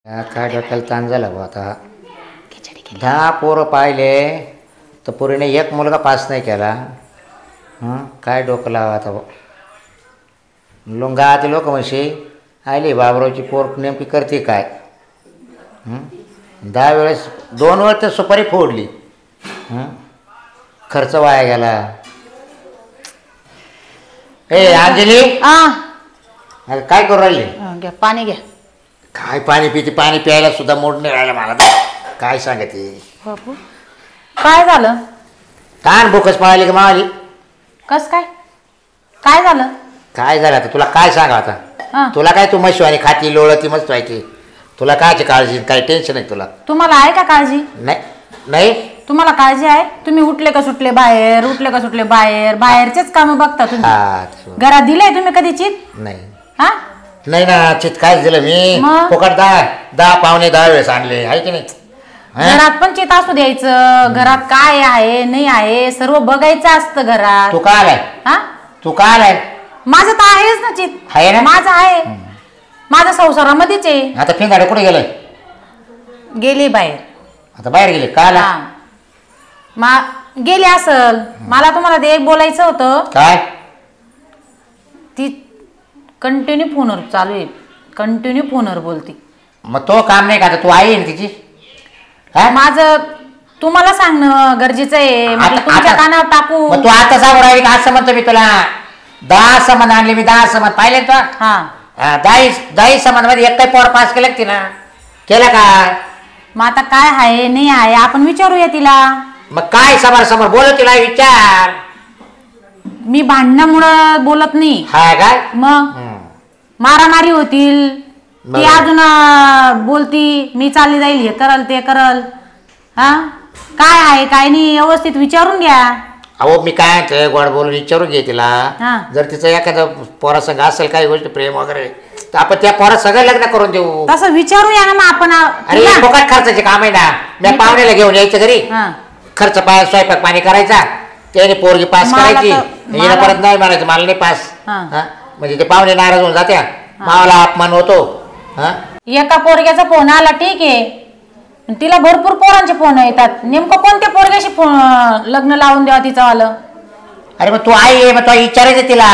काय डोक्याला ताण झाला बा आता. 10 पोरं पाहिले तर पोरीने एक मुलगा पास नाही केला. काय डोकं लावा आता. गावातील लोक म्हणशी आली बाबरावची पोर नेमकी करते काय. 10 वेळेस 2 वेळेस तर सुपारी फोडली. खर्च वाया गेला. ए अंजली काय करू राहिली. घ्या पाणी घ्या. काय पाणी पिते. पाणी प्यायला सुद्धा मूड नाही राहिला मला. काय सांगते बापू काय झालं. ताण भूकच पळाली का मावली. कस काय काय झालं. काय झालं आता तुला काय सांगा आता. तुला काय तू मशिवानी खाती लोळती मस्त व्हायची. तुला कायची काळजी काय टेन्शन आहे तुला. तुम्हाला आहे का काळजी. नाही नाही तुम्हाला काळजी आहे. तुम्ही उठले का सुटले बाहेर उठले का सुटले बाहेर बाहेरचेच काम बघता तुम्ही. घरात दिलंय तुम्ही कधी चित. नाही हा नाही ना चित काय दिलं मी. फुकट 10 पावणे 10 वेळेस आणले आहे की नाही. घरात पण चित असू द्यायचं. घरात काय आहे नाही आहे सर्व बघायचं असतं घरात. तू काय आलाय. हा तू काय आलाय. माझं तर आहेच ना चित. आहे ना माझं आहे. माझ्या संसारामध्येच आहे. आता फिंगाडे कुठे गेले. गेले बाहेर. आता बाहेर गेले काय गेले असल. मला तुम्हाला ते एक बोलायचं होतं. काय ती कंटिन्यू फोनवर चालू आहे. कंटिन्यू फोनवर बोलती. मग तो काम नाही का आता. तू आई आहे तिची. माझं तुम्हाला सांगणं गरजेचं आहे. तुमच्या कानावर टाकू. मग तू आता सांगू राहिली का. असं म्हणतो मी तुला. 10 सामान आणले मी. 10 सामान पाहिले तो. 10 सामान मध्ये एक काही पोर पास केलं ती ना. केला का. मग आता काय आहे नाही आहे आपण विचारूया तिला. मग काय समोर समोर बोल तिला विचार. मी भांडणामुळं बोलत नाही. हा काय मग मारामारी होतील. ती अजून बोलती मी चालली जाईल हे करल ते करल. काय आहे काय नाही व्यवस्थित विचारून घ्या. अहो मी काय म्हणते गोड बोलून विचारून घे तिला. जर तिचं एखादं पोरासंग असेल काही गोष्ट प्रेम वगैरे तर आपण त्या पोरात सगळं लग्न करून देऊ. तसं विचारूया ना मग आपण. अरे फुकट खर्चाचे काम आहे ना. मी पाहुण्याला घेऊन यायचं घरी. खर्च स्वयंपाक पाणी करायचा. त्याने पोरगी पास करायची. हिला परत नाही म्हणायचं मला नाही पास. म्हणजे ते पाहुणे नाराज होऊन जात्या. मावाला अपमान होतो. एका पोरग्याचा फोन आला ठीक आहे. तिला भरपूर पोरांचे फोन येतात. नेमकं कोणत्या पोरग्याशी लग्न लावून द्यावा तिचं वालं. अरे मग तू आई आहे मग तू विचारायचं तिला.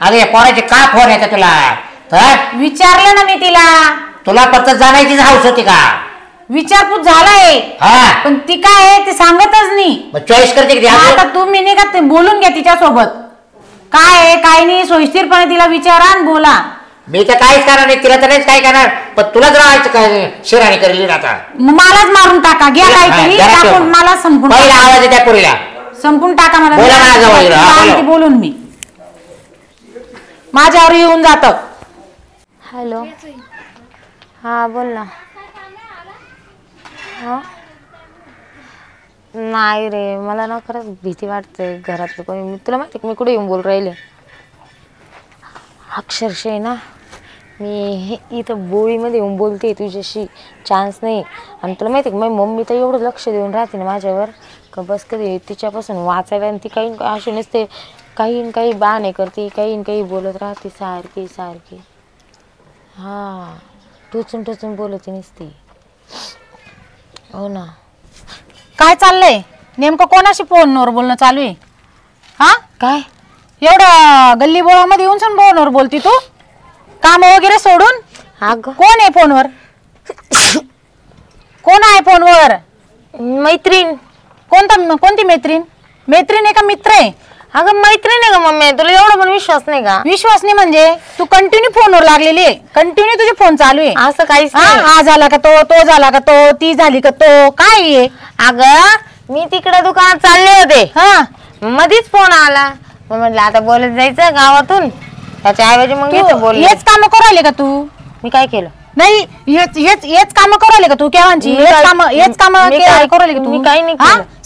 अरे पोराचे का फोन येतात तुला. विचारलं ना मी तिला. तुला फक्त जाण्याचीच हौस होती का. विचारपूस झालाय पण ती काय आहे ते सांगतच नाही. मग चॉईस करते की आता तुम्ही नाही का बोलून घ्या तिच्या सोबत. काय आहे काय नाही सोयीस्थिरपणे तिला विचारा आणि बोला. मी तर काहीच करणार नाही. तिला तर नाहीच काय करणार. पण तुलाच राहायचं काय शिराणी करेल आता. मलाच मारून टाका. घ्या काहीतरी टाकून मला संपून पहिला आवाज त्या पुरीला संपून टाका. मला बोलून मी माझ्यावर येऊन जात. हॅलो हा बोल ना. नाही रे मला ना खरंच भीती वाटते. घरातलं कोणी तुला माहिती मी कुठे येऊन बोल राहिले. अक्षरशः ना मी इथं बोळीमध्ये येऊन बोलते तुझ्याशी. चान्स नाही. आणि तुला माहिती आहे का माझी मम्मी तर एवढं लक्ष देऊन राहते ना माझ्यावर का बस कधी तिच्यापासून वाचायला. आणि ती काही अशी नसते. काही काही बहाणे करते. काही बोलत राहते सारखी सारखी. टोचून टोचून बोलते नसते. हो ना. काय चाललंय नेमकं. कोणाशी फोनवर बोलणं चालू आहे. काय एवढं गल्ली बोळामध्ये येऊन सण फोनवर बोलती तू. काम वगैरे सोडून. कोण आहे फोनवर. कोण आहे फोनवर. मैत्रीण. कोणती मैत्रीण. मैत्रीण आहे का मित्र आहे. अगं मैत्रीण आहे का मम्मी. तुला एवढा पण विश्वास नाही का. विश्वास नाही म्हणजे तू कंटिन्यू फोनवर लागलेली आहे. कंटिन्यू तुझे फोन चालू आहे. असं काहीच हा झाला का तो झाला का तो ती झाली का तो काय आहे. अगं मी तिकडे दुकानात चालले होते. मध्येच फोन आला. मग म्हटलं आता बोलत जायचं गावातून. त्याच्याऐवजी मग हेच काम करू राहिले का तू. मी काय केलं नाही हेच काम करू राहिले का तू. केव्हाची हेच काम करू राहिले का तू. मी काही नाही.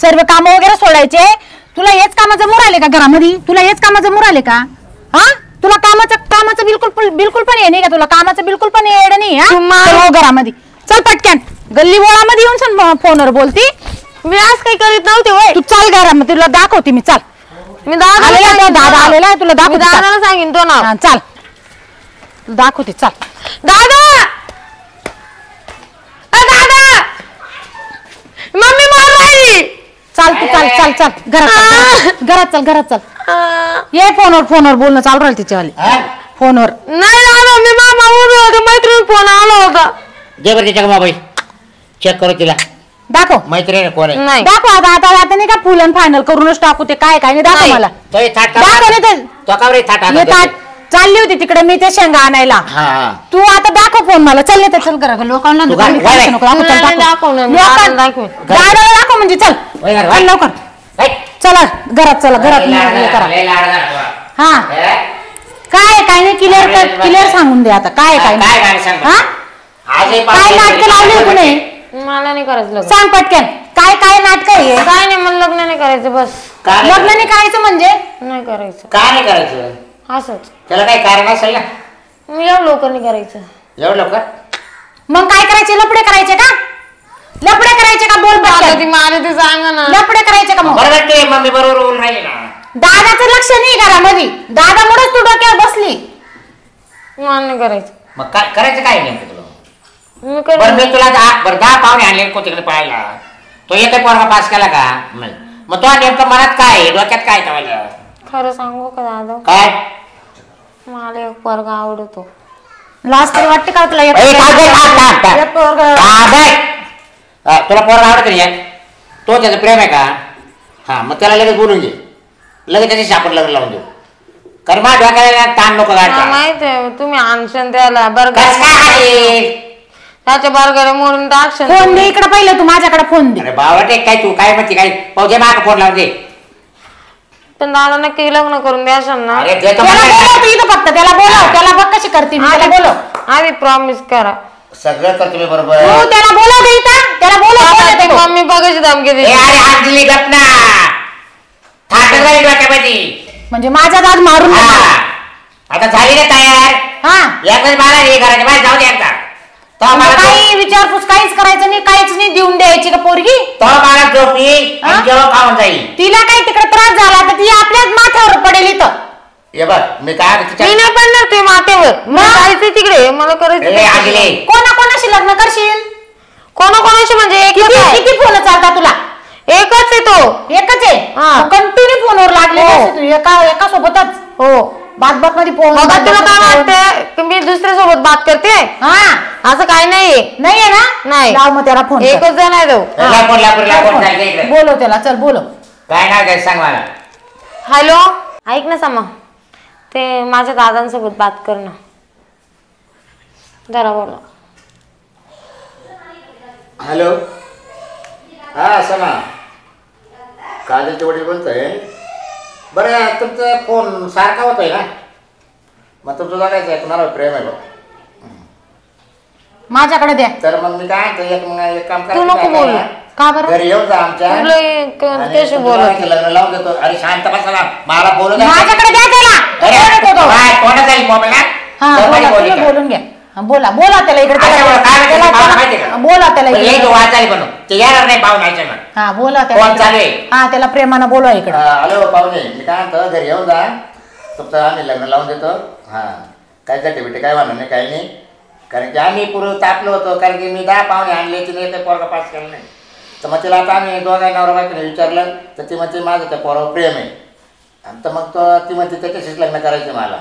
सर्व काम वगैरे सोडायचे. तुला हेच काम जमू राहिले का घरामध्ये. तुला हेच काम जमू राहिले का. तुला कामाचं बिलकुल पण हे नाही का. तुला कामाचं बिलकुल पण येड नाही घरामध्ये. चल पटक्यान गल्ली बोळामध्ये येऊन सण फोनवर बोलती. मी आज काही करीत नव्हते वय. तू चाल घरामध्ये तुला दाखवते मी. चाल मी दादा आलेला आहे तुला दाखवते. दादाला सांगेन तो ना. चाल दाखवते. चाल दादा चाल तू चाल चाल चाल घरात चल घरात चल ये फोनवर बोलणं चालू राहील तिच्यावाली फोनवर नाही दादा मी मामा उभे होते मैत्रीण फोन आला होता दे बरं तिच्या मोबाईल चेक करू तिला दाखव मैत्रीण कोण आहे नाही दाखव आता नाही का फुल आणि फायनल करूनच टाकू ते काय काय नाही दाखव मला तो हे थाट दाखव नाही ते तो का बरं थाट हे ताट चालली होती तिकडे मी ते शेंगा आणायला हा तू आता दाखव फोन मला चल नाही चल करा लोकांना तू काय- दाखव, नको, दाखव, चल, नाही, दाखव. दाखव ना, मी लोकांना- आम्हाला दाखव. दादाला दाखव म्हणजे चल वय घर, चल वय. लवकर चला घरात चला घरात हे करा हा काय नाही क्लिअर सांगून दे आता काय काय नाही काय सांग हा आजही काय नाटक लावली तू नाही मला नाही करायचं लग्न सांग पटकन काय नाटक आहे काय नाही मला लग्न नाही करायचं बस लग्न नाही करायचं म्हणजे नाही करायचं का नाही करायचं असंच त्याला काही कारण असेल ना मी एवढं लवकर नाही करायचं एवढं लवकर मग काय करायचे लपडे करायचे का बोल आता पटकन. ती मला ते सांगा ना लपडे करायचे का मग बरोबर ते मम्मी बरोबर बोलून राहिली ना दादाचं लक्ष नाही घरामध्ये दादामुळेच तू डोक्यावर बसली मला नाही करायचं मग काय करायचं काय नेमकं तुला मी बरं करेन मी तुला दहा पाहुणे आणले तिकडे पाहायला तो एकही पोरगा पास केला का नाही मग तो नेमकं मनात काय आहे? डोक्यात काय ठेवायला खरं सांगू का दादा काय मला एक पोरगा आवडतो लास्ट तरी वाटते का तुला एक- ए, काय बे, थांब. एक पोरगं- हा, बाय. तुला पोरगा आवडत नाही एक? तो त्याचं प्रेम आहे का हा मग त्याला लगेच बोलून घे लगेच त्याच्याशी आपण लग्न लावून देऊ कारण माझ्या डोक्याला ताण नको मला गाडचा माहित आहे तुम्ही आणशन त्याला कसं बर्गर काय आहे? त्याच्या बर्गर मोडून टाकशन फोन दे इकडे पहिलं तू माझ्याकडे फोन दे अरे बाबा काय तू काय म्हणते काय पाहू दे माग फोन लावून दे पण दादा नक्की लग्न करून द्याशन ना अरे देतो त्याला मला. बोलव तू इथं फक्त त्याला बघ कशी करते मी त्याला बोलव आधी प्रॉमिस करा सगळं कर तुम्ही बरोबर तू त्याला बोलव दे इथं त्याला आता ते बोलव मम्मी बघायची धमकी ए, दिली अरे अंजली गप ना थाटत राहील डोक्यामध्ये म्हणजे माझ्या दाद मारून हा. नका. आता झाली ना तयार हा एकच मला हे घराच्या बाहेर जाऊ दे एकदा तो मग मला काही विचारपूस काहीच करायचं नाही काहीच नाही देऊन द्यायची का पोरगी तो मला झोप येईल हा? आणि जेव्हा खाऊन जाईल तिला काही तिकडे त्रास झाला तर ती आपल्याच माथ्यावर पडेल इथं हे बघ मी काय तिच्या मी नाही पडणार ते मातेवर मला जायचं तिकडे मला ए, करायचं अंजली कोणाशी लग्न करशील कोणाकोणाशी म्हणजे एकच किती आहे. किती फोन चालता तुला एकच आहे तो एकच आहे हा. कंटिन्यू फोनवर लागले हो. कसे तू एका सोबतच हो बात मध्ये फोन मग तुला काय वाटतं की मी दुसऱ्या सोबत बात करते हा असं काही नाहीये नाहीये ना नाही. लाव मग त्याला फोन एकच जण आहे तो लापूर चालते इकडे बोलव त्याला चल बोलव काय नाव काय सांग मला हॅलो ऐक ना समा ते माझ्या दादांसोबत बात कर ना जरा बोला हॅलो हा समा काजलचे वडील बोलतोय बरं तुमचा फोन सारखा होतोय ना मग तुमचं बघायचं आहे कुणाला प्रेम आहे बघ माझ्याकडे द्या तर मग मी काय म्हणतो, एक काम तू नको बोलू. का बरं घरी येऊन जा आमच्या तुला आणि कशी तुमच्या बोलत दोघांचं लग्न लावून देतो अरे शांत बसा ना मला बोलू द्या. माझ्याकडे द्या त्याला तो अरे, बोलत होतो. काय, कोणाचा आहे मोबाईल हा? हा तो बोला माझी बोली तुम्ही का? बोलून घ्या हा, बोला त्याला इकडे अच्छा, बोला, काय म्हणते, त्याला- पाहुणा माहिती त्याला- का? बोला त्याला पण इकडे ये तो वाचायला बनव ते येणार नाही पाहुण्याच्या ना हा बोला फोन चालू त्याला आहे. हा त्याला प्रेमानं बोलवा इकडे हॅलो पाहुणे मी काय म्हणतो घरी येऊन जा तुमचं आम्ही लग्न लावून देतो हां काय जाते बिटे काय म्हणणार नाही काही नाही कारण की आम्ही पूर्व तापलो होतो कारण की मी 10 पाहुणे आणले तिने काही पोरगा पास केला नाही तर मग तिला आता आम्ही दोघा नवरा बायकोने विचारलं तर ती म्हणते माझं त्या पोरावर प्रेम आहे आणि तर मग तो ती म्हणते त्याच्याशीच लग्न करायचं मला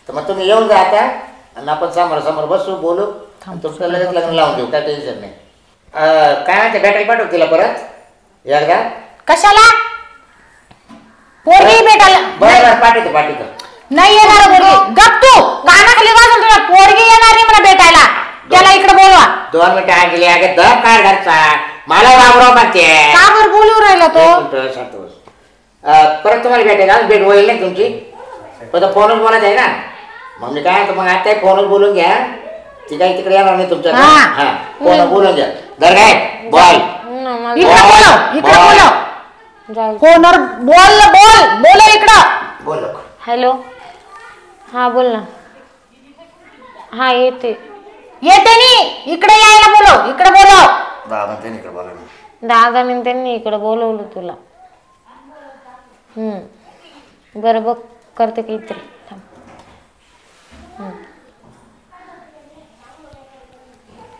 तर मग तुम्ही येऊन जा आता आणि आपण समोर बसू बोलू आणि तुमचं लगेच लग्न लावून देऊ काय टेन्शन नाही काय म्हणते बॅटरी पाठवू तिला परत एकदा कशाला पोरगी भेटायला बरं पाठवतो नाही येणार पोरगी गप तू कानाखाली वाजून तुला पोरगी येणार आहे मला भेटायला त्याला इकडे बोलवा 2 मिनिटं आणली अगे दम काय घरचा मला वावराव म्हणते का बरं बोलू राहिला तो परत तुम्हाला भेटायला भेट होईल नाही तुमची पण फोनच बोलायचं आहे ना मग मी काय मग आता फोनच बोलून घ्या ती काही तिकडे येणार नाही तुमच्या हा फोन बोलून घ्या दर काय बॉल इकडे बोलव फोनवर बोल इकडं बोल हॅलो हा बोल ना हा येते इकडे यायला बोलव इकडे बोलव दादा ते इकडे बोला दादाने त्यांनी इकडे बोलवलं तुला बरं बघ करते काहीतरी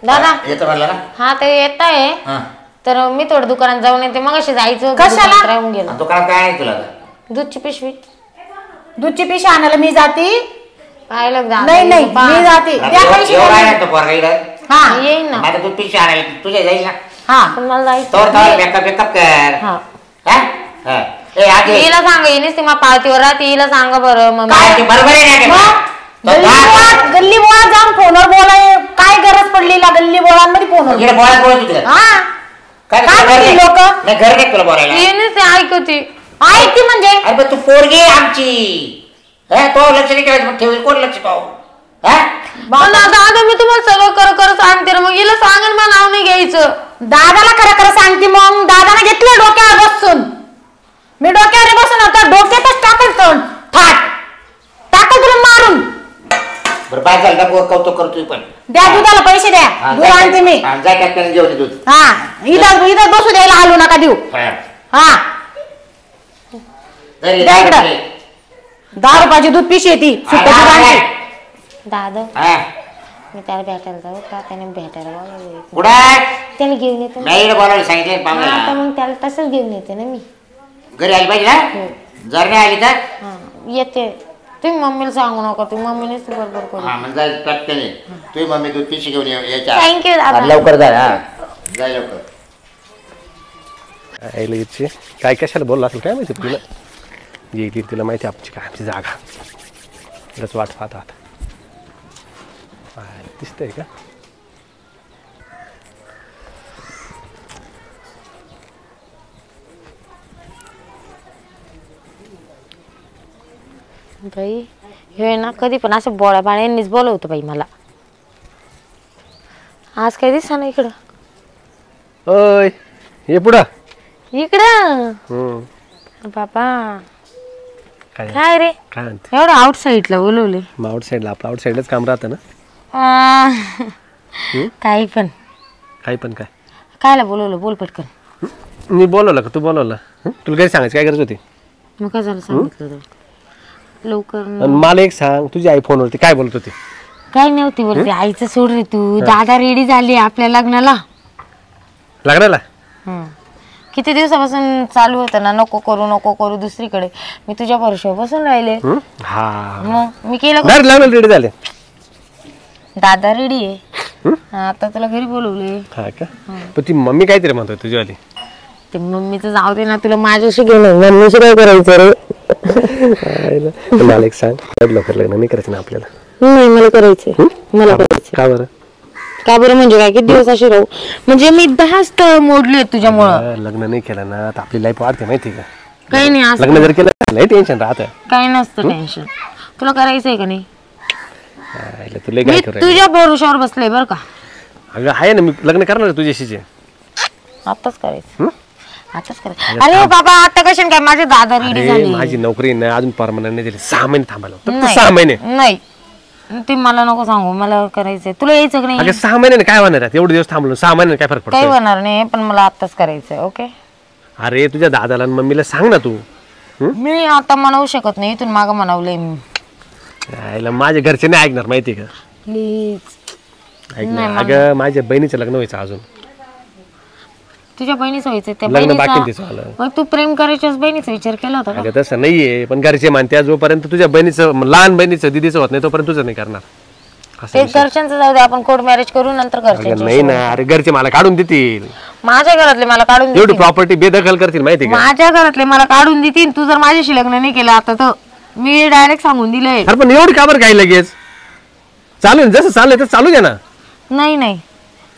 दादा येतं म्हणलं ना हा ते येत आहे हां तर मी थोडं दुकानात जाऊन येते, मग अशी जायचं कशाला? राहून गेलं. दुकानात काय आहे तुला? दूधची पिशवी. दूधची पिशवी आणायला मी जाते. पाहिलं नाही नाही मी जाते. द्या पैसे. हा येईन ना. माझं दूध पिशवी आणायला तुझ्या जाईल ना. हा पण मला जायचं. तर मेकअप कर. हा हिला सांगा, येईनच ती मग पाळतीवर राहते, हिला सांगा बरं. मग बरोबर आहे. गल्ली बोळा जाऊन फोनवर बोलाय काय गरज पडली गल्ली बोळांमध्ये फोनवर लोक घर नाही तुला बोलायला. येईनच ऐकते. ऐकते म्हणजे अरे तू पोरगी आमची, तो लक्ष नाही ठेवायचं, ठेवेल कोण लक्ष पाहू? दादा मी तुम्हाला सगळं कर सांगते ना, मग हिला सांगा मला नाव नाही घ्यायचं. दादाला खरं सांगते. मग दादाला घेतलं डोक्यावर बसून. मी डोक्यावर बसून आता डोक्यातच टाकल टाकल तुला मारून. बरं बाय झालं कौतुक करतोय पण द्या दुधाला पैसे द्या. दूध आणते मी. जाय टॅक्टर घेऊन दूध. हा इथं बसू द्यायला हालू नका देऊ. हा द्या इकडं. 10 रुपयाची दूध पिशी येते. दादा मी त्याला भेटायला जाऊ का? त्याने भेटायला बोलावलं. कुठे त्याने घेऊन येते. बोलावलं सांगितलं. आता मग त्याला तसंच घेऊन येते ना मी. घरी आली पाहिजे ना. जर नाही आली तर येते. तुम्ही मम्मीला सांगू नका, तुम्ही मम्मीनेच बरोबर करू. म्हणजे टक्क्याने तुम्ही मम्मी दूध पिशी घेऊन यायच्या. थँक्यू दादा. लवकर जाय. जाय लवकर. काय कशाला बोलला असेल काय माहिती. तुला गेली तिला माहिती आमची काय आमची जागा. तिलाच वाट पाहत आता दिसतंय का? बाई हे ना कधी पण असं बोळ्या पाण्यानेच बोलवतो बाई मला. आज काय दिसा ना इकडं. ओय ये पुढं इकडं. बाबा काय रे काय म्हणते? एवढं आउट साईडला बोलवले. मग आउट साईडला आपलं आउट साईडलाच काम राहतं ना. काही पण काही पण काय कायला बोलवलं बोल पटकन. मी बोलवलं का तू बोलवलं? तुला काही सांगायची काय गरज होती? मग काय झालं सांगितलं लवकर. आणि मला एक सांग, तुझी आई फोनवरती काय बोलत होती? काय नव्हती बोलते. आईचं सोड रे तू. दादा रेडी झाली आपल्या लग्नाला. लग्नाला किती दिवसापासून चालू होतं ना नको करू दुसरीकडे. मी तुझ्या भरोश्यावर बसून राहिले. हा मग मी केलं. लग्नाला रेडी झाले. दादा रेडी आहे. आता तुला घरी बोलवले. हा का? पण ती मम्मी काहीतरी म्हणतोय तुझीवाली. ते मम्मीचं जाऊ दे ना, तुला माझ्याशी घेऊन मम्मीशी काय करायचं रे. मला एक सांग, लवकर लग्न नाही करायचं ना आपल्याला? नाही मला करायचंय. मला करायचं. का बरं? का बरं म्हणजे काय किती दिवस अशी राहू? म्हणजे मी 10 स्थळ मोडले तुझ्यामुळं. लग्न नाही केलं ना तर आपली लाईफ वाढते माहिती का? काही नाही असं. लग्न जर केलं नाही टेन्शन राहतं. काही नसतं टेन्शन. तुला करायचंय का नाही? तुला मी तुझ्या भरोश्यावर बसले बरं का. अगं आहे ना, मी लग्न करणार तुझ्याशी. आताच करायचं. आताच करायचं. अरे बाबा आता कशाने काय, माझे दादा रेडी झाले. माझी नोकरी नाही अजून परमनंट नाही दिली. 6 महिने थांबायला फक्त 6 महिने. नाही ते मला नको सांगू, मला करायचंय. तुला यायचं का नाही? अगं 6 महिने काय होणार आहे? एवढे दिवस थांबलो, 6 महिने काय फरक पडतो? काही होणार नाही, पण मला आताच करायचंय. ओके. अरे तुझ्या दादाला आणि मम्मीला सांग ना तू. मी आता म्हणवू शकत नाही, इथून मागं म्हणवलंय मी. माझ्या घरचे नाही ऐकणार माहिती का? प्लीज ऐकणार. अगं माझ्या बहिणीचं लग्न व्हायचं अजून. तुझ्या बहिणीचं व्हायचं त्या लग्न बाकी बहिणीचं. तिचं आलं. मग तू प्रेम करायच्याच बहिणीचा विचार केला होता का? अगं तसं नाहीये, पण घरचे मानते जोपर्यंत तुझ्या बहिणीचं लहान बहिणीचं दिदीचं होत नाही तोपर्यंत तुझं नाही करणार. ते घरच्यांचं जाऊ दे, आपण कोर्ट मॅरेज करू नंतर घरच्यांचं. नाही ना, अरे घरचे मला काढून देतील. माझ्या घरातले मला काढून एवढी देतील. प्रॉपर्टी बेदखल करतील माहिती का? माझ्या घरातले मला काढून देतील. तू जर माझ्याशी लग्न नाही केलं आता तर मी डायरेक्ट सांगून दिलंय. अरे पण एवढी का बरं काय लगेच? चालू जसं चाललंय तर चालू द्या ना. नाही नाही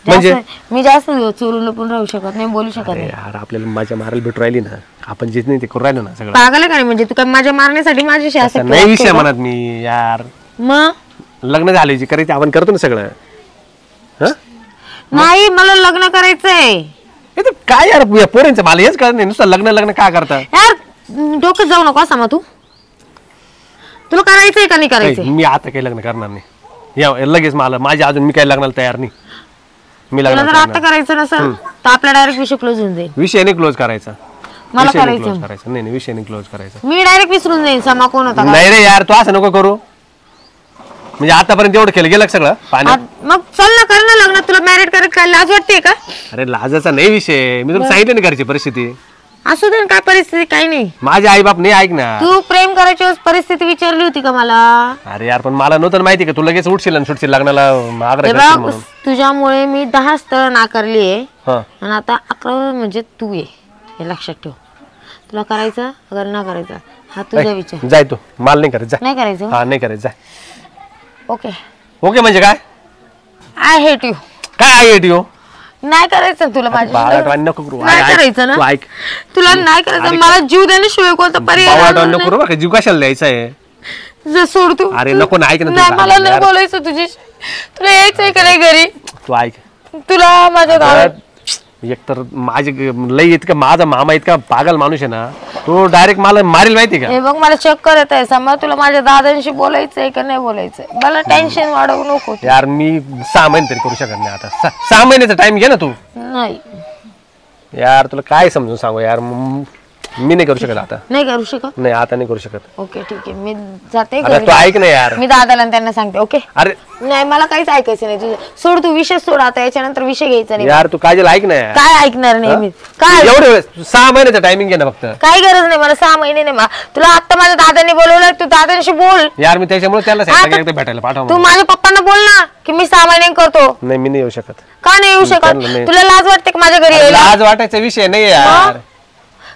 म्हणजे मी जास्त चोरून पण राहू शकत नाही, बोलू शकत नाही. यार आपल्याला माझ्या मारायला भेटू राहिली ना, आपण जिथे नाही ते करू राहिलो ना सगळं. पागल आहे का? म्हणजे तू काय माझ्या मारण्यासाठी माझ्याशी असं नाही विषय म्हणत मी. यार मग लग्न झाले जे करायचे आपण करतो ना सगळं. नाही मला लग्न करायचंय. काय यार पोरांचं मला हेच कळत नाही, नुसतं लग्न लग्न का करता यार? डोक्यात जाऊ नको असा. मग तुला करायचंय का नाही करायचंय? मी आता काही लग्न करणार नाही लगेच. मला माझ्या अजून मी काही लग्नाला तयार नाही. मी तुला लग्न जर आता करायचं नसेल तर आपला डायरेक्ट विषय क्लोज होऊन जाईल. विषय नाही क्लोज करायचा. मला विषय नाही करायचं. क्लोज करायचा. नाही विषय नाही क्लोज करायचा. मी डायरेक्ट विसरून जाईन समा कोण होता. नाही रे यार, तू असं नको करू. म्हणजे आतापर्यंत एवढं केलं गेलं सगळं पाण्यात. मग चल ना, कर ना लग्न. तुला मॅरिड करत काय लाज वाटते का? अरे लाजाचा नाही विषय, मी तुला सांगितलं ना घरची परिस्थिती. असू दे, काय परिस्थिती काही नाही. माझे आई बाप नाही ऐक ना. तू प्रेम करायची परिस्थिती विचारली होती का मला? अरे यार पण मला नव्हतं माहिती का तू लगेच उठशील आणि सुटशील लग्नाला आग्रह. तुझ्यामुळे मी 10 स्थळ नाकारली आहे हा आणि आता 11 म्हणजे तू आहे, हे लक्षात ठेव. तुला करायचं अगर ना करायचा हा तुझा विचार. जाय तू, मला नाही करायचं. नाही करायचं? हा नाही करायचं. ओके. ओके म्हणजे काय? I hate you. काय आय हेट यू? नाही करायचं तुला माझ्या. नको करू. नाही करायचं ना, तुला नाही करायचं. मला जीव देण्याशिवाय कोणता पर्याय नको करू. जीव कशाला द्यायचा आहे? सोड तू. अरे नको ना, ऐक ना. नाही मला नाही बोलायचं तुझ्याशी. तुला यायचंय का नाही घरी? तू ऐक, तुला माझ्या गावात एक तर माझे लई इतका माझा मामा इतका पागल माणूस आहे ना, तो डायरेक्ट मला मारेल माहिती का? हे बघ मला चक्कर येत आहे. समजा तुला माझ्या दादांशी बोलायचंय का नाही बोलायचंय? मला टेन्शन वाढवू नको. यार मी 6 महिने तरी करू शकत नाही आता. 6 महिन्याचा टाइम घे ना तू. नाही यार तुला काय समजून सांगू यार, मी नाही करू शकत आता. नाही करू शकत? नाही आता नाही करू शकत. ओके ठीक आहे, मी जाते अरे तू ऐक ना यार. मी दादाला त्यांना सांगते. ओके. अरे नाही मला काहीच ऐकायचं नाही तुझं. सोड तू विषय सोड आता, याच्यानंतर विषय घ्यायचा नाही. यार तू काजल ऐक ना यार. काय ऐकणार नाही मी? काय एवढे वेळेस 6 महिन्याचा टायमिंग घे ना फक्त. काही गरज नाही मला 6 महिने नाही. तुला आता माझ्या दादांनी बोलवलं, तू दादांशी बोल. यार मी त्याच्यामुळे त्याला सांगितलं एकदा भेटायला पाठव. तू माझ्या पप्पांना बोल ना की मी 6 महिने करतो. नाही मी नाही येऊ शकत. का नाही येऊ शकत? तुला लाज वाटते का माझ्या घरी यायला? लाज वाटायचा विषय नाही यार.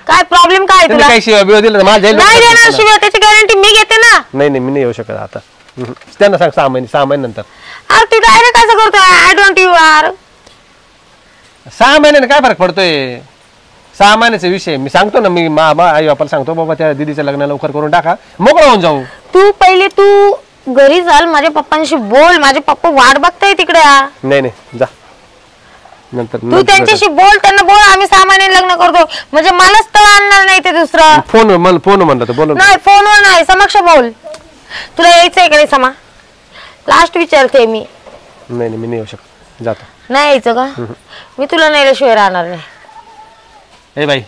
काय प्रॉब्लेम काय तुला? काही शिवाय बिवा दिलं नाही देणार शिवाय, त्याची गॅरंटी मी घेते ना. नाही नाही मी नाही येऊ शकत आता. त्यांना सांग 6 महिन्यानंतर. अरे तू डायरेक्ट कसं करतोय? I don't you R. 6 महिन्याने काय फरक पडतोय? 6 महिन्याचा विषय मी सांगतो ना. मी आई बापाला सांगतो बाबा त्या दीदीचं लग्न लवकर करून टाका, मोकळा होऊन जाऊ. तू पहिले तू घरी चाल, माझ्या पप्पांशी बोल. माझे पप्पा वाट बघताय तिकडे. नाही नाही जा नंतर. तू त्यांच्याशी बोल, त्यांना बोल आम्ही 6 महिने लग्न करतो, म्हणजे मला स्थळ आणणार नाही ते दुसरं. फोन म्हणलं तर बोल. नाही फोनवर नाही, समक्ष बोल. तुला यायचंय का नाही समा? लास्ट विचारते मी. नाही नाही मी नाही येऊ शकत, जातो. नाही यायचं का? मी तुला नेल्याशिवाय राहणार नाही. ए बाई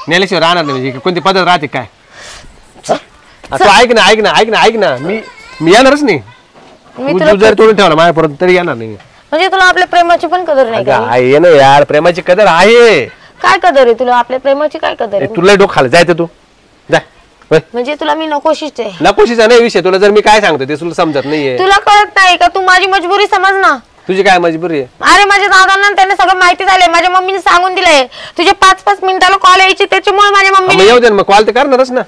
नेल्याशिवाय राहणार नाही म्हणजे कोणती पद्धत राहते काय? तू ऐक ना ऐक ना ऐक ना ऐक ना, मी येणारच नाही. तू जर तोडून ठेवला माझ्यापर्यंत तरी येणार नाही. म्हणजे तुला आपल्या प्रेमाची पण कदर नाही का? आहे ना यार, प्रेमाची कदर आहे. काय कदर आहे तुला? आपल्या प्रेमाची काय कदर आहे? तुला डोक खाली जायचं तू जा. म्हणजे तुला मी नकोशीच आहे? नकोशीचा नाही विषय. तुला जर मी काय सांगतो ते तुला समजत नाहीये. तुला कळत नाही का? तू माझी मजबुरी समज ना. तुझी काय मजबुरी आहे? अरे माझ्या दादांना त्यांना सगळं माहिती झालंय. माझ्या मम्मीने सांगून दिलंय तुझे 5-5 मिनिटाला कॉल यायचे, त्याच्यामुळे माझ्या मम्मीने. येऊ दे ना मग, कॉल तर करणारच ना.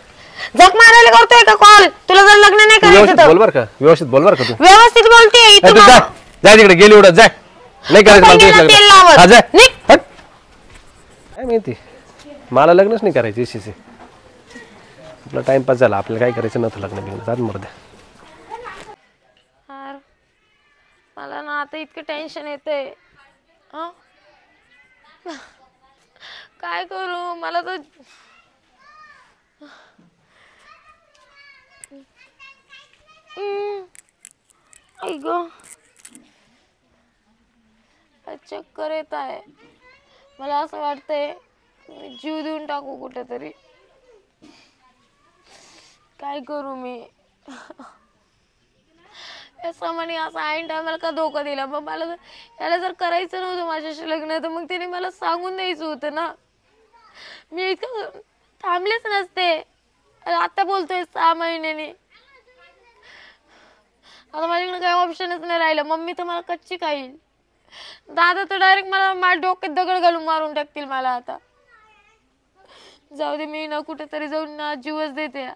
झक मारायला करतोय का कॉल? तुला जर लग्न नाही करायचं तर बोल बर का, व्यवस्थित बोल बर का. तू व्यवस्थित बोलते. जाय तिकडे, गेली उडत जाय. नाही करायचं काय माहिती, मला लग्नच नाही करायचं. इशीचे आपला टाइमपास झाला, आपल्याला काय करायचं नव्हतं लग्न बिग्न. जात मरू द्या. मला ना आता इतकं टेन्शन येतंय. काय करू? मला तर चक्कर येत आहे. मला असं वाटतंय जीव देऊन टाकू कुठेतरी. काय करू मी? या समाने असं ऐन टायमाला का धोका दिला? मग मला याला जर करायचं नव्हतं माझ्याशी लग्न, तर मग त्याने मला सांगून द्यायचं होतं ना. मी इतकं थांबलेच नसते. आता बोलतोय 6 महिन्याने. आता माझ्याकडे काही ऑप्शनच नाही राहिलं. मम्मी तर मला कच्ची खाईल, दादा तर डायरेक्ट मला माझ्या डोक्यात दगड घालून मारून टाकतील मला. आता जाऊ दे, मी ना कुठेतरी जाऊन ना जीवच देते.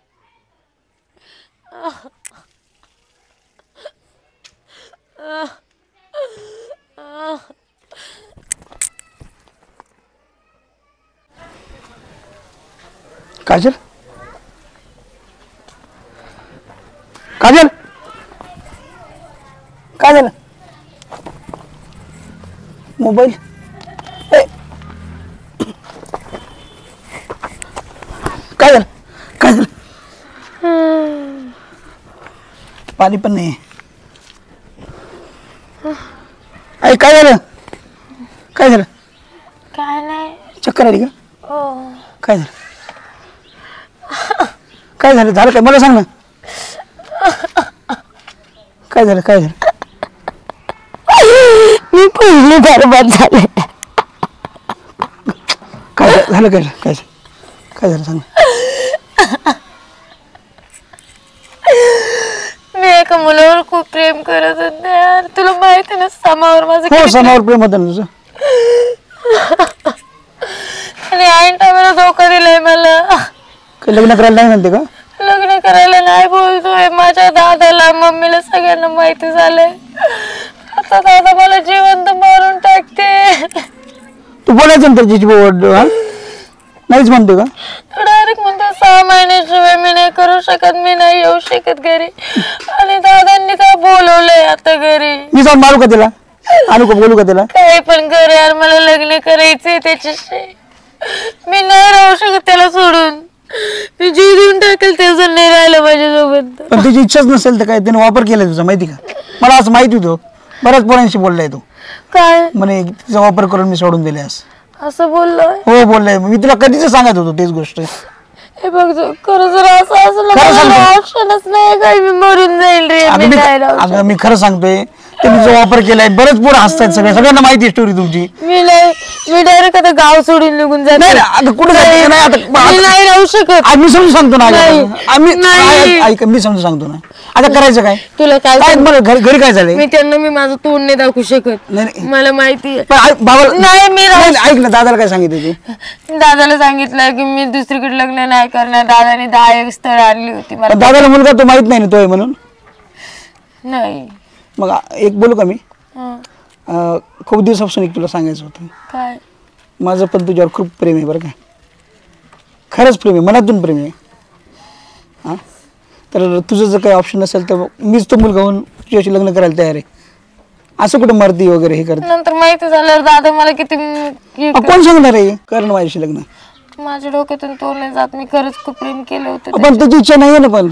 काजल, काजल, काय झालं? मोबाईल काय झालं? काय झालं? पाणी पण नाही. आई काय झालं? काय झालं? काय नाही. चक्कर आली का? हो. काय झालं? काय झालं? झालं काय मला सांग ना. काय झालं काय झालं मी पहिली बरबाद झाले. काय झालं काय काय काय झालं सांग. मी एका मुलावर खूप प्रेम करत होते यार. तुला माहिती ना समावर माझं हो समावर प्रेम होतं ना तुझं. आणि ऐन टायमाला धोका दिलाय मला. काही लग्न करायला नाही म्हणते का? लग्न करायला नाही बोलतोय. माझ्या दादाला मम्मीला सगळ्यांना माहिती झालंय. आता दादा मला जिवंत मारून टाकते. तू बोलायचं ना त्याची नाहीच म्हणते का? तो डायरेक्ट म्हणतो 6 महिन्याशिवाय मी नाही करू शकत, मी नाही येऊ शकत घरी. आणि दादांनी काय बोलवलंय आता घरी. मी जाऊन मारू का त्याला? आणू का बोलू का त्याला? काही पण कर यार, मला लग्न करायचंय त्याच्याशी. मी नाही राहू शकत त्याला सोडून. मी जीव देऊन टाकेल ते जर नाही राहिलं माझ्यासोबत. पण तुझी इच्छाच नसेल तर काय त्याने वापर केलाय तुझा माहिती का? मला असं माहिती होतं. बऱ्याच पोरांशी बोललाय तो. काय म्हणे तिचा वापर करून मी सोडून दिले असं बोललोय? हो बोललाय. मी तुला कधीच सांगत होतो तेच गोष्ट. हे बघ खरं जर असं असलं ऑप्शनच नाही काय, मी मरून जाईल रे. अगं मी खरं सांगतोय त्यांनी जो वापर केलाय. बरेच पोरं हसतात सगळ्यांना माहिती स्टोरी तुमची. मी डायरेक्ट आता गाव सोडून निघून जाते. नाही आता कुठे जाते नाही आता नाही राहू शकत. मी समजून सांगतो ना. ऐक मी समजून सांगतो ना. आता करायचं काय? तुला काय घरी काय झालंय? मी त्यांना मी माझं तोंड नाही दाखवू शकत. मला माहिती बाबा नाही. मी ऐक ना दादाला काय सांगितलं तू? दादाला सांगितलं की मी दुसरीकडे लग्न नाही करणार. दादाने 10 स्थळ आणली होती मला. दादाला मुलगा तो माहित नाही ना तो आहे म्हणून. नाही मग एक बोलू का मी? खूप दिवसापासून एक तुला सांगायचं होतं. काय? माझं पण तुझ्यावर खूप प्रेम आहे बरं का. खरंच प्रेम आहे, मनातून प्रेम आहे. हां तर तुझं जर काही ऑप्शन नसेल तर मीच तो मुलगा होऊन तुझ्याशी लग्न करायला तयार आहे. असं कुठं मरती वगैरे हे करते. नंतर माहिती झालं दादा मला किती कोण सांगणार आहे करण माझ्याशी लग्न? माझ्या डोक्यातून तो नाही जात. मी खरंच खूप प्रेम केलं होतं. पण तुझी इच्छा नाही आहे ना. पण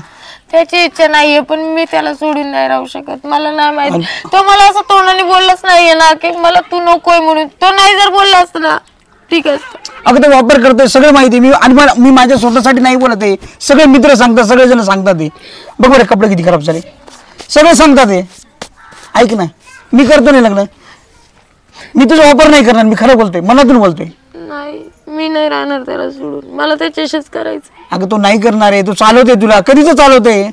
त्याची इच्छा नाहीये. पण मी त्याला सोडून नाही राहू शकत. मला नाही माहिती. तो मला असं तोंडाने बोललाच नाहीये ना की मला तू नकोय म्हणून. तो नाही जर बोलला असता ना ठीक आहे. अगं ते वापर करतोय सगळं माहिती. मी माझ्या स्वतःसाठी नाही बोलत आहे. सगळे मित्र सांगतात, सगळेजण सांगतात. ते बघ बरं कपडे किती खराब झाले. सगळे सांगतात ते. ऐक ना मी करतो नाही लग्न. मी तुझा वापर नाही करणार. मी खरं बोलतोय, मनातून बोलतोय. नाही मी नाही राहणार त्याला सोडून. मला त्याच्याशीच करायचं. अगं तो नाही करणार आहे. तू चालवते. तुला कधीच चालवते.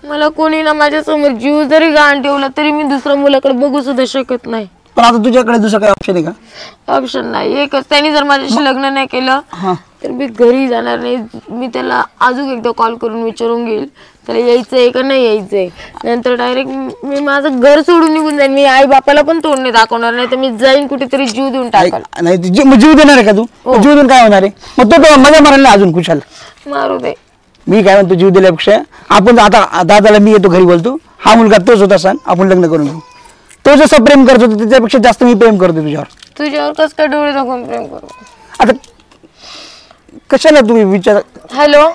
मला कोणी ना माझ्या समोर जीव जरी गहाण ठेवला तरी मी दुसऱ्या मुलाकडे बघू सुद्धा शकत नाही. पण आता तुझ्याकडे दुसरं काही ऑप्शन आहे का? ऑप्शन नाही. एकच. त्यांनी जर माझ्याशी लग्न नाही केलं तर मी घरी जाणार नाही. मी त्याला अजून एकदा कॉल करून विचारून घेईल त्याला यायचंय का नाही यायचंय. नंतर डायरेक्ट मी माझं घर सोडून निघून जाईन. मी आई बापाला पण तोंड नाही दाखवणार. नाही तर मी जाईन कुठेतरी जीव देऊन टाकाल. नाही जीव देणार आहे का तू? जीव देऊन काय होणार आहे? मग तो मजा मारायला नाही अजून खुशाल. मारू दे. मी काय म्हणतो जीव दिल्यापेक्षा आपण आता दादाला मी येतो घरी बोलतो हा मुलगा तोच होता सांग आपण लग्न करून घेऊ. तो जसं प्रेम करत होता त्याच्यापेक्षा जास्त मी प्रेम करतो तुझ्यावर. तुझ्यावर कसं काय डोळे दाखवून प्रेम करू? आता कशाला तुम्ही विचार. हॅलो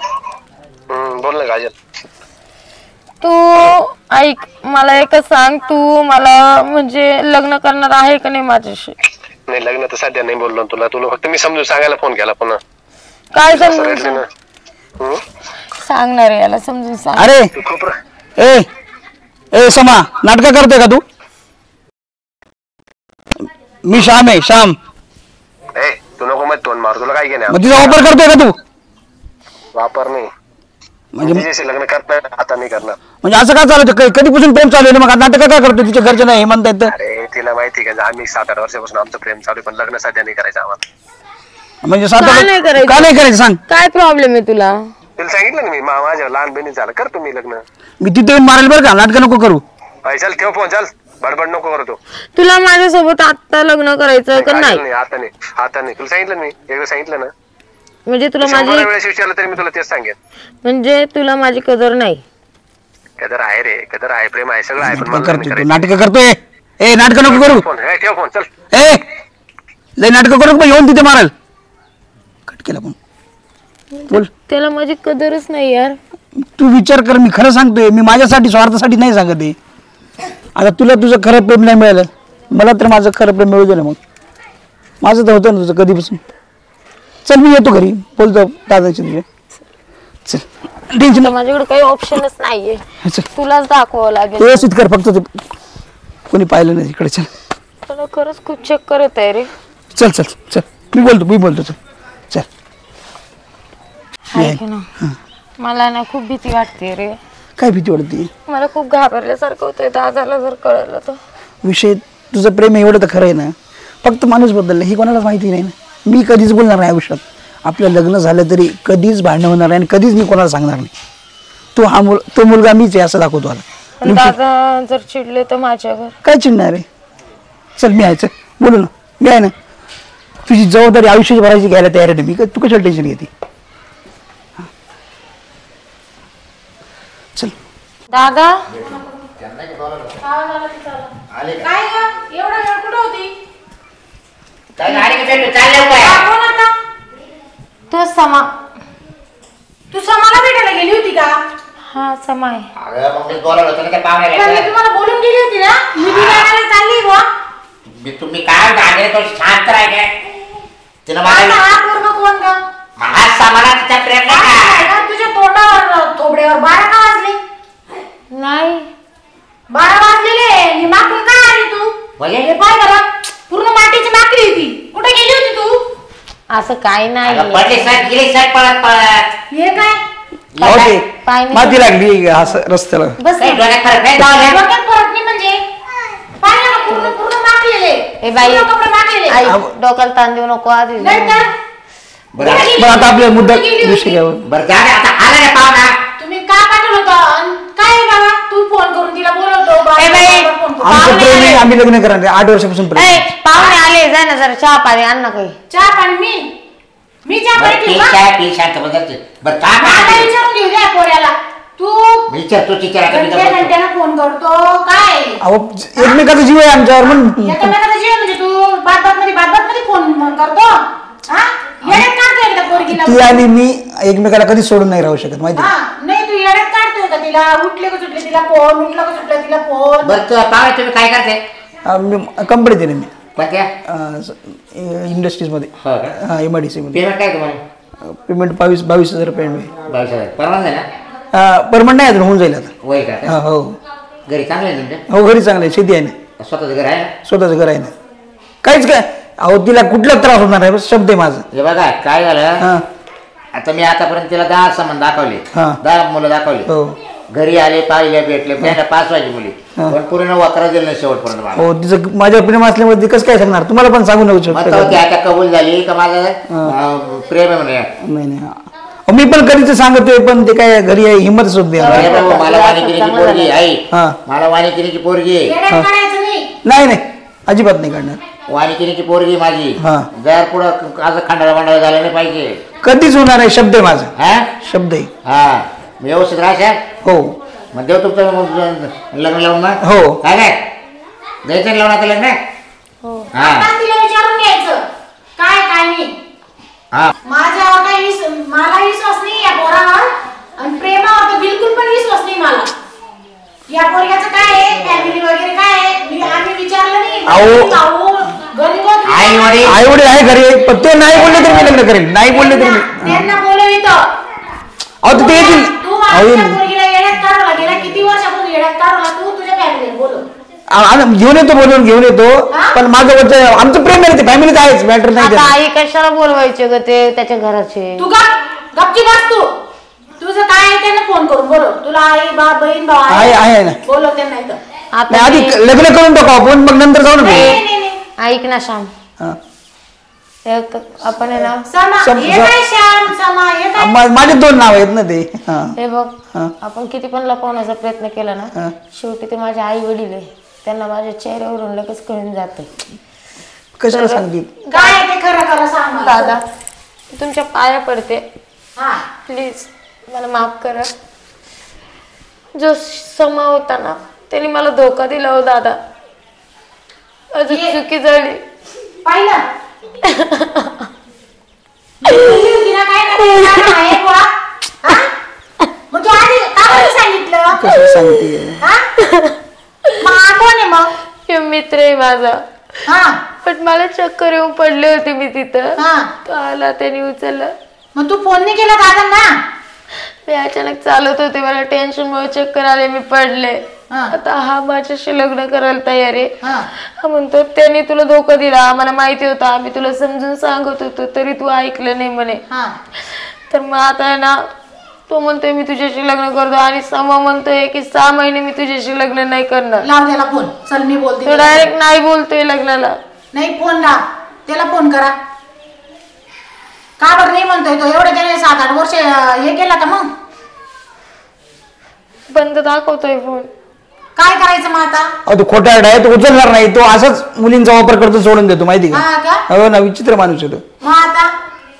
बोल ना काजल. तू ऐक मला एकच सांग. तू मला म्हणजे लग्न करणार आहे का नाही माझ्याशी? नाही लग्न तर सध्या नाही बोललो तुला. तुला फक्त मी समजून सांगायला फोन केला पुन्हा. काय समजून सांगणार आहे याला समजून सांग. अरे ए समा नाटक करतोय का तू? मी श्याम आहे श्याम. तू नको मत तोंड मार. तुला काय घेणार? मग तिचा वापर करतोय का तू? वापर नाही म्हणजे लग्न करणार आता नाही करणार. म्हणजे असं काय चालू होतं? कधीपासून प्रेम चालू आहे? मग नाटक काय करतो? तिच्या घरचे नाही म्हणतायत. अरे तिला माहिती का आम्ही 7-8 वर्षापासून आमचं प्रेम चालू आहे पण लग्न सध्या नाही करायचं आम्हाला. म्हणजे का नाही करायचं सांग? काय प्रॉब्लेम आहे तुला? तुला सांगितलं ना मी माझ्या लहान बहिणी झालं कर तुम्ही लग्न. मी तिथे येऊन मारेल बरं का. नाटक नको करू. चल ठेव फोन. चल बडबड नको करतो. तुला माझ्यासोबत आता लग्न करायचं का नाही? आता नाही. तुला सांगितलं मी एकदा सांगितलं ना. म्हणजे तुला माझी वेळेस विचारलं तरी मी तुला तेच सांगेन. म्हणजे तुला माझी कदर नाही? कदर आहे रे. कदर आहे प्रेम आहे सगळं आहे पण नाटक करतोय. ए नाटक नको करू. ठेव फोन. चल लय नाटक करू पण येऊन तिथे माराल. कट केला पण बोल. त्याला माझी कदरच नाही यार. तू विचार कर. मी खरं सांगतोय. मी माझ्यासाठी स्वार्थासाठी नाही सांगत आहे. आता तुला तुझं खरं प्रेम नाही मिळालं. मला तर माझं खरं प्रेम मिळू दे ना. मग माझं तर होतं ना तुझं कधीपासून. चल मी येतो घरी बोलतो दादाची तुझे. चल. टेन्शन माझ्याकडे काही ऑप्शनच नाहीये तुलाच दाखवावं लागेल व्यवस्थित कर फक्त कोणी पाहिलं नाही इकडे चल मला खरंच खूप चक्कर येत आहे रे चल चल चल मी बोलतो चल चल ऐक ना मला ना खूप भीती वाटते रे काय भीती वाटते मला खूप घाबरल्यासारखं होतंय दादाला जर कळलं तर विषय तुझं प्रेम एवढं तर खरं आहे ना फक्त माणूस बदलला हे कोणालाच माहिती नाही ना मी कधीच बोलणार नाही आयुष्यात आपलं लग्न झालं तरी कधीच भांडणं होणार नाही आणि कधीच मी कोणाला सांगणार नाही तो मुलगा मीच आहे असं दाखवतो आला दादा जर चिडले तर माझ्यावर काय चिडणार आहे चल मी आहे चल बोलू ना मी आहे ना तुझी जबाबदारी आयुष्याची भरायची घ्यायला तयार आहे मी तू कशाला टेन्शन घेते चल दादा काय ग एवढा वेळ कुठे होती तू समा तू समाला भेटायला गेली होती का हा समा आहे मी तुम्हाला बोलून गेली होती ना मी बिघाडायला चालली बुवा तुम्ही काय गाणे तो शांत राहिले तिला काय मला हा पोरगा कोण ग हा सामाना तिचा प्रेम नाही काय का? ग, तुझ्या तोंडावर थोबड्यावर 12 का वाजले नाही 12 वाजलेले मी मागून काय आली तू म्हणजे? हे पाय बरं पूर्ण मातीची माकडी होती कुठे गेली होती तू असं काही नाही अगं पडली सर गेली सर पळत हे काय पाय माती लागली रस्त्याला बस काही डोळ्यात फरक नाही जाऊ दे. डोक्यात फरक नाही म्हणजे पाहिलं ना पूर्ण माकलेले ए बाई पूर्ण कपडे माकलेले आई डोक्याला ताण देऊ नको आधी नाही तर बरं पण आता आपल्या मुद्दा विषय घ्यावर बरं जा रे, आता आला रे पाहुणा तुम्ही का पाठवलं होतं अन काय आहे बाबा तू फोन करून तिला बोलवतो ए बाई, फोन करून. आमचं प्रेम आहे, आम्ही लग्न करणार 8 वर्षापासून प्रेम ए, पाहुणे आले जा ना जरा चहा पाणी आण ना काही चहा पाणी मी चहा बरं पाणी पी ठेवू का? काय पी शांत बदलते बरं काय आता माहिती? विचारून घेऊ द्या पोऱ्याला तू विचार तू तिच्या घंट्याला फोन करतो काय अहो एकमेकाचा जीव आहे आमच्यावर म्हणून एकामेकाचा जीव म्हणजे तू बात मध्ये फोन करतो हा येड्यात काढतोय एकदा पोरगीला ती आणि मी एकमेकाला कधी सोडून नाही राहू शकत माहिती हा नाही तू येड्यात काढतोय का तिला उठले का सुटले तिला फोन उठला का सुटला तिला फोन बरं तू पाहुणे तुम्ही काय करते मी कंपनीत आहे ना मी कोणत्या इंडस्ट्रीजमध्ये हो का MIDC मध्ये पेमेंट काय तुम्हाला पेमेंट 22,000 पेमेंट 22,000 परवाना आहे ना परमनंट नाही अजून होऊन जाईल आता वय का हा, हो घरी चांगलं आहे तुमच्या हो घरी चांगलं आहे शेती आहे ना स्वतःचं घर आहे ना स्वतःचं घर आहे ना काहीच काय अहो तिला कुठला त्रास होणार आहे बस शब्द आहे माझा हे बघा काय झालं हा आता मी आतापर्यंत तिला 10 संबंध दाखवले हा. 10 मुलं दाखवली हो घरी आले पाहिले भेटले त्यांना 5 वाजली मुली हा. पण पूर्ण वक्र दिलं नाही शेवटपर्यंत मला हो तिचं माझ्या प्रेम असल्यामुळे ती कसं काय सांगणार तुम्हाला पण सांगू नको मग तो ती आता कबूल झाली का माझं प्रेम आहे म्हणे नाही नाही अहो, मी पण कधीच सांगतोय पण ते काय घरी हिंमत सुद्धा अरे बाबा, मला वाणिकिरीची पोरगी आई हा. मला वाणिकिरीची पोरगी आहे. येड्यात काढायचं नाही नाही नाही अजिबात नाही काढणार वाणिकिरीची पोरगी माझी हा. जर पुढं असं खंडाळा बंडाळा झालं नाही पाहिजे कधीच होणार आहे शब्द आहे माझा हा शब्द आहे हा व्यवस्थित राहशाल हो मग देऊ तुमचं लग्न लावून मग हो. काय काय द्यायचं ना लावून आता लग्न हा आता तिला विचारून घ्यायचं काय काय नाही हा माझ्यावर काही मला विश्वास नाही या पोरावर आणि प्रेमावर तर बिलकुल पण विश्वास नाही मला या पोरग्याचं काय आहे फॅमिली वगैरे काय आहे आम्ही विचारलं नाही अहो. भाऊ, गणगोत आई वडील आई वडील आहे घरी पण ते नाही बोलले तरी मी लग्न करेल नाही बोलले तरी मी त्यांना बोलवितो अहो ते येतील तू अहो माझ्या येईल. पोरगीला येड्यात काढवला गेला किती वर्षापासून येड्यात काढवला तू तुझ्या फॅमिलीला बोलव घेऊन येतो बोलून घेऊन येतो पण माझं वरचं आमचं प्रेम आहे फॅमिलीच आहेच मॅटर नाही आता त्याचं. आई कशाला बोलवायचे ग ते त्याच्या घराचे तू गपची बस तू तुझं काय आहे त्यांना फोन करून बोलव तुला आई बाप बहीण भाऊ आहे ना. बोलव त्यांना इथं आता नाही, आधी लग्न करून टाकू आपण मग नंतर जाऊ ना नाही, भाऊ. नाही, नाही. ऐक ना श्याम हा. आपण आहे ना समा सम- हे काय श्याम समा हे काय माझे 2 नाव आहेत ना ते हा. हे बघ हा. आपण किती पण लपवण्याचा प्रयत्न केला ना हा. शेवटी ते माझे आई वडील आहे त्यांना माझ्या चेहऱ्यावरून लगेच कळून जाते कशाला सांगतील काय आहे ते खरं खरं सांग मला. दादा तुमच्या पाया पडते हा प्लीज मला माफ करा जो समा होता ना त्यांनी मला धोका दिला हो दादा अजून चुकी झाली पाहिलं तिला काय ना काही कारण आहे बुवा. हा? मग तू आधी का बरं सांगितलं कशाला सांगते हा? मग हा कोण आहे मग हे मित्र आहे माझा हा पण मला चक्कर येऊन पडले होते मी तिथं हा तो आला त्याने उचललं मग तू फोन नाही केला दादांना मी अचानक चालत होते, मला टेन्शन मुळे चक्कर आले, मी पडले. आता हा माझ्याशी लग्न करायला तयार आहे. हा म्हणतो त्याने तुला धोका दिला, मला माहिती होतं, आम्ही तुला समजून सांगत होतो तरी तू ऐकलं नाही म्हणे. तर मग आता ना तो म्हणतोय मी तुझ्याशी लग्न करतो आणि समा म्हणतोय की 6 महिने मी तुझ्याशी लग्न नाही करणार. लाव त्याला फोन. चल मी बोलते. तो डायरेक्ट नाही बोलतोय लग्नाला. नाही फोन लाव त्याला, फोन करा. का बरं नाही म्हणतोय तो? एवढे त्याने 7-8 वर्ष हे केला का? मग बंद दाखवतोय फोन. काय करायचं मग आता? तो खोटा आहे, तो उचलणार नाही, तो असाच मुलींचा वापर करतो, सोडून देतो. माहिती का? हो ना, विचित्र माणूस आहे तो. मग आता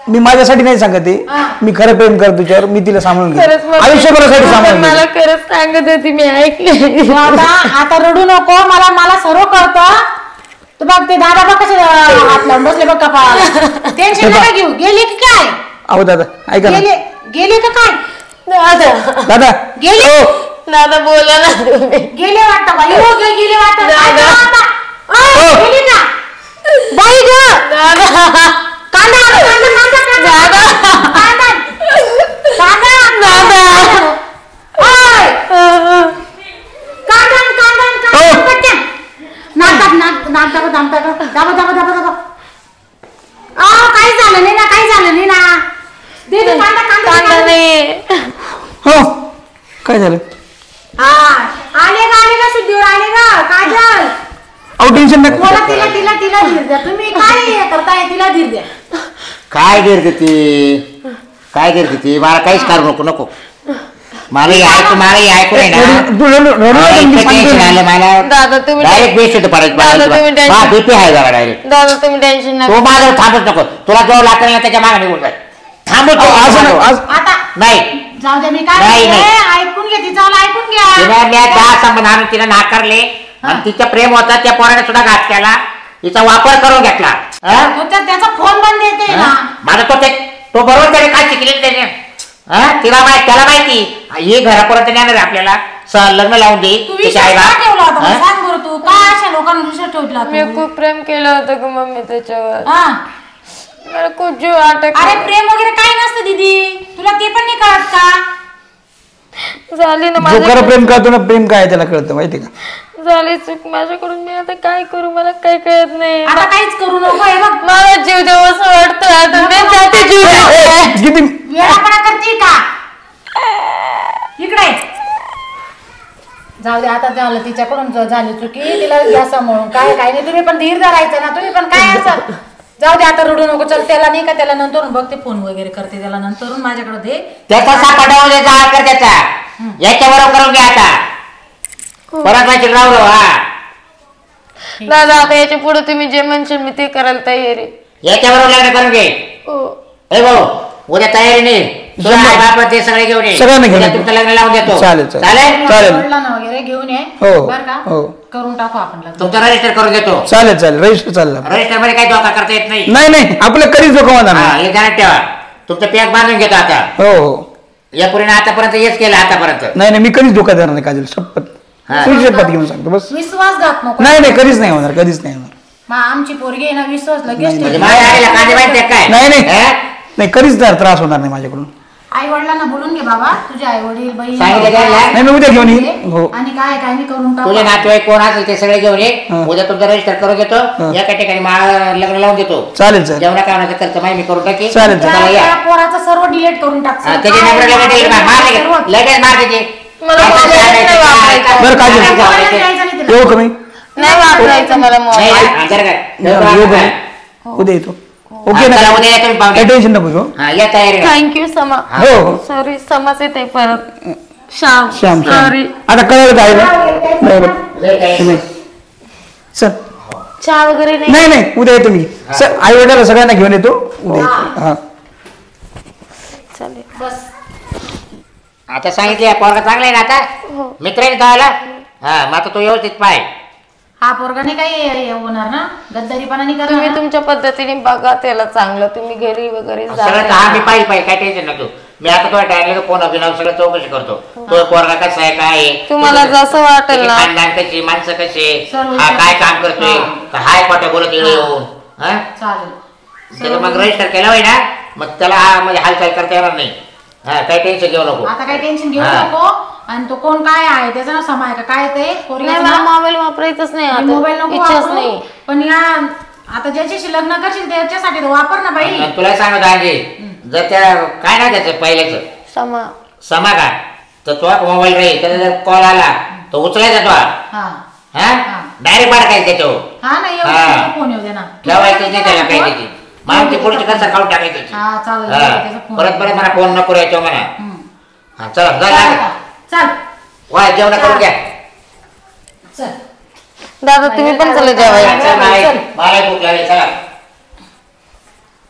मी माझ्यासाठी नाही सांगत आहे, मी खरं प्रेम करतो तुझ्यावर, मी तिला सांभाळून घेतो आयुष्यभरासाठी सांभाळून. मला खरंच सांगत होती, मी ऐकले. आता रडू नको. मला सर्व कळतं. तू बघ ते दादा बघ कसे हात लावून बसले बघ कपाळाला. टेन्शन नका घेऊ. गेले की काय? अहो दादा ऐका ना. गेले का काय? दादा गेले. दादा बोला ना तुम्ही. गेले वाटतं बाई. हो गेले वाटतं. गेले का बाई ग? कांदा काही झालं नाही ना, काही झालं नाही ना. कांदा नाही. हो काय झालं? आले का शुद्धीवर आले का काजल? अहो टेन्शन नका. तिला धीर द्या. तुम्ही काय करताय? तिला धीर द्या. काय धीर देते? काय धीर देते? मला काहीच करू नको. मला ऐकू नाही ना. दादा तुम्ही डायरेक्ट बेस्ट होतं पडायचं. बीपी आहे जरा डायरेक्ट. दादा तुम्ही टेन्शन नका. तो माझं थांबच नको. तुला जो लागतं ना त्याच्या मागे निघून जाय. थांबच आता नाही. जाऊ द्या. मी काय ऐकून घ्या. तिचं ऐकून घ्या. त्या संबंध आणून तिला नाकारले आणि तिचा प्रेम होता, त्या पोराने सुद्धा घात केला, तिचा वापर करून घेतला. त्याचा फोन बंद येते ना. माझा तो बरोबर त्याने काय शिकले त्याने. त्याला माहिती हे घरापर्यंत नेणार आपल्याला. लग्न लावून दे. तू विश्वास का ठेवला होता? सांग बरं. तू काय अशा लोकांना विश्वास ठेवला? मी खूप प्रेम केलं होतं ग मम्मी त्याच्यावर. मला खूप जीव अटक. अरे प्रेम वगैरे काही नसतं दीदी. तुला ते पण नाही कळत का? झाली ना जो खरं प्रेम करतो ना, प्रेम काय त्याला कळतं. माहिती का? झाली चूक माझ्याकडून. मी आता काय करू? मला काही कळत नाही. आता काहीच करू नको. हे बघ मला जीव देऊ असं वाटतं. आता मी जाते जीव. किती वेळापणा करते का? इकडे जाऊ दे. आता झालं तिच्याकडून झाली चुकी. तिला घ्या सांभाळून. काय नाही. तुम्ही पण धीर धरायचं ना. तुम्ही पण काय असं. जाऊ दे आता रडू नको. चल त्याला नाही का, त्याला नंतर बघते फोन वगैरे करते. त्याला नंतर माझ्याकडे दे. त्याचा सापडा जाळ कर त्याचा. याच्याबरोबर करून घ्या आता. परत माझी राहू. दादा आता याच्या पुढे तुम्ही जे म्हणशील मी ते करायला तयार आहे. याच्याबरोबर लग्न करून घे. हे भाऊ उद्या तयारी नाही. बाबा ते सगळे घेऊन ये. सगळ्यांना घेऊन तुमचं लग्न लावून देतो. चालेल. वगैरे घेऊन ये. बरं का? करून टाकू आपण लग्न. तुमचं रजिस्टर करून देतो. चालेल. रजिस्टर चालेल. रजिस्टर मध्ये काही धोका करता येत नाही. नाही आपलं कधीच धोका होणार नाही. हे ध्यानात ठेवा. तुमचं पॅक बांधून घेतो आता. हो या पुरीने आतापर्यंत हेच केलं. आतापर्यंत नाही मी कधीच धोका देणार नाही काजल. शपथ. शपथ घेऊन सांगतो बस. विश्वासघात नको. नाही कधीच नाही होणार. कधीच नाही होणार. आमची पोरगी आहे ना, विश्वास लगेच नाही कधीच त्रास होणार नाही माझ्याकडून. आई वडिलांना बोलून घे बाबा. तुझे आई वडील बहीण नाही मी उद्या घेऊन येईन. हो आणि काय नाही करून टाकू. तुझे नातेवाईक कोण असेल ते सगळे घेऊन ये. उद्या तुमचं रजिस्टर करून घेतो. एका ठिकाणी लग्न लावून देतो. चालेल. जेवणा कामाचा खर्च माहिती मी करून टाकी. चालेल. पोराचं सर्व डिलीट करून टाक. त्याचे नंबर लगेच मार त्याचे. बरं काजल येऊ कमी नाही वापरायचं मला उद्या येतो. ओके ना? उद्या टेन्शन नको घेऊ. या तयारी. थँक्यू समा. हो सॉरी समाच येते परत. श्याम सॉरी. आता कळलं काय ना. चल चहा वगैरे नाही. नाही उद्या येतो मी. आई वडिलांना सगळ्यांना घेऊन येतो. उद्या येतो. हा चालेल. बस आता सांगितले पोरगा चांगला आहे ना. आता मित्र आहे ना. हा मग आता तो व्यवस्थित पाय. हा पोरगाने काही होणार ना. गद्दारीपणाने करा. तुम्ही तुमच्या पद्धतीने बघा त्याला चांगलं. तुम्ही घरी वगैरे सगळं हा मी पाहिजे काय टेन्शन नको. मी आता तुला टाइमला फोन अभिनव सगळं चौकशी करतो. तो पोरगा कसा आहे काय आहे. तुम्हाला जसं वाटेल ना. खानदान कशी माणसं कसे हा काय काम करतोय हाय खोटं बोलत येऊन. चालेल. मग रजिस्टर केलं होय ना. मग त्याला म्हणजे हालचाल करता येणार नाही. हा काही टेन्शन घेऊ नको. आता काही टेन्शन घेऊ नको. आणि तो कोण काय आहे त्याचं नाव समाय का काय ते मोबाईल वापरायचंच नाही, मोबाईल नको इच्छाच वापरू. नाही. पण या आता ज्याच्याशी लग्न करशील त्याच्यासाठी तो वापर ना बाई. तुला सांगत आहे जर त्या काय ना त्याचं पहिल्याच समा का तर तो मोबाईल राहील त्याला जर कॉल आला तो उचलायचा तो हा डायरेक्ट बाळकायचं त्याच्यावर. हा ना एवढं फोन येऊ दे ना ठेवायचं नाही त्याला काही त्याची मागची पुढची कसं काढून टाकायची. हा चालेल परत परत मला फोन नको यायचो म्हणा. हा चला चल वा जेवण करून घ्या. चल दादा तुम्ही पण चला जेवायला. मला भूक लागली चला.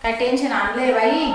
काय टेन्शन आणलंय बाई.